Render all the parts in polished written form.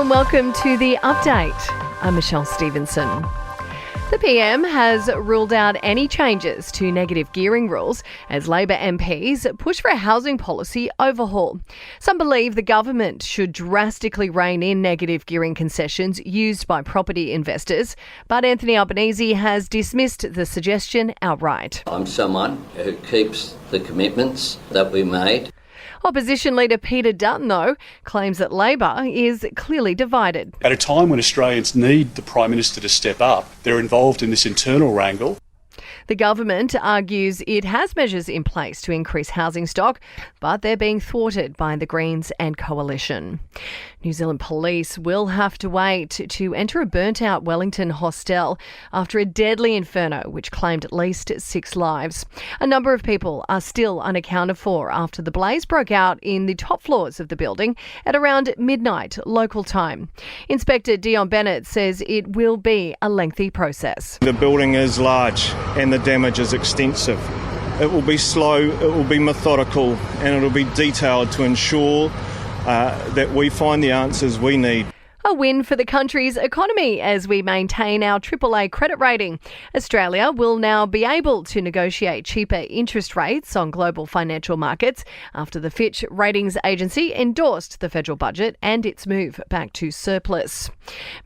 and welcome to The Update. I'm Michelle Stevenson. The PM has ruled out any changes to negative gearing rules as Labor MPs push for a housing policy overhaul. Some believe the government should drastically rein in negative gearing concessions used by property investors, but Anthony Albanese has dismissed the suggestion outright. I'm someone who keeps the commitments that we made. Opposition leader Peter Dutton, though, claims that Labor is clearly divided. At a time when Australians need the Prime Minister to step up, they're involved in this internal wrangle. The government argues it has measures in place to increase housing stock, but they're being thwarted by the Greens and Coalition. New Zealand police will have to wait to enter a burnt-out Wellington hostel after a deadly inferno which claimed at least 6 lives. A number of people are still unaccounted for after the blaze broke out in the top floors of the building at around midnight local time. Inspector Dion Bennett says it will be a lengthy process. The building is large and the damage is extensive. It will be slow, it will be methodical, and it will be detailed to ensure that we find the answers we need. A win for the country's economy as we maintain our AAA credit rating. Australia will now be able to negotiate cheaper interest rates on global financial markets after the Fitch Ratings Agency endorsed the federal budget and its move back to surplus.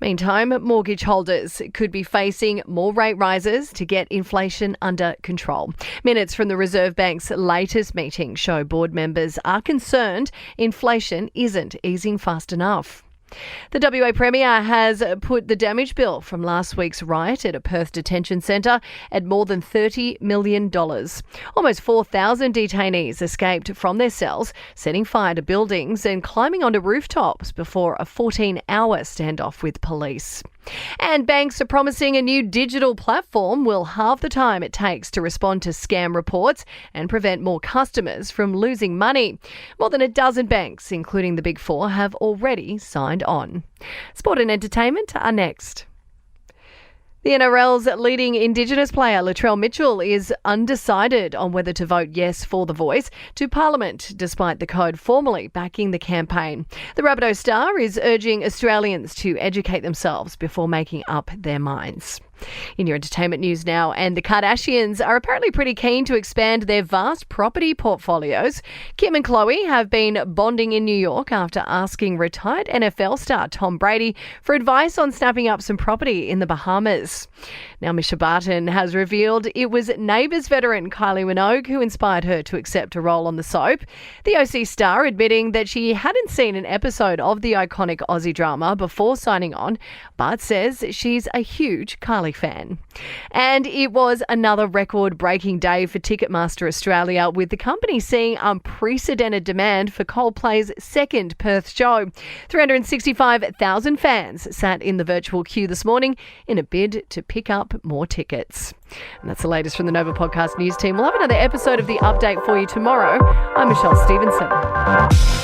Meantime, mortgage holders could be facing more rate rises to get inflation under control. Minutes from the Reserve Bank's latest meeting show board members are concerned inflation isn't easing fast enough. The WA Premier has put the damage bill from last week's riot at a Perth detention centre at more than $30 million. Almost 4,000 detainees escaped from their cells, setting fire to buildings and climbing onto rooftops before a 14-hour standoff with police. And banks are promising a new digital platform will halve the time it takes to respond to scam reports and prevent more customers from losing money. More than a dozen banks, including the Big Four, have already signed on. Sport and entertainment are next. The NRL's leading Indigenous player Latrell Mitchell is undecided on whether to vote yes for The Voice to Parliament, despite the code formally backing the campaign. The Rabbitoh star is urging Australians to educate themselves before making up their minds. In your entertainment news now, and the Kardashians are apparently pretty keen to expand their vast property portfolios. Kim and Khloe have been bonding in New York after asking retired NFL star Tom Brady for advice on snapping up some property in the Bahamas. Now, Misha Barton has revealed it was Neighbours veteran Kylie Minogue who inspired her to accept a role on the soap. The OC star admitting that she hadn't seen an episode of the iconic Aussie drama before signing on, but says she's a huge Kylie fan. And it was another record-breaking day for Ticketmaster Australia, with the company seeing unprecedented demand for Coldplay's second Perth show. 365,000 fans sat in the virtual queue this morning in a bid to pick up more tickets. And that's the latest from the Nova Podcast News team. We'll have another episode of The Update for you tomorrow. I'm Michelle Stevenson.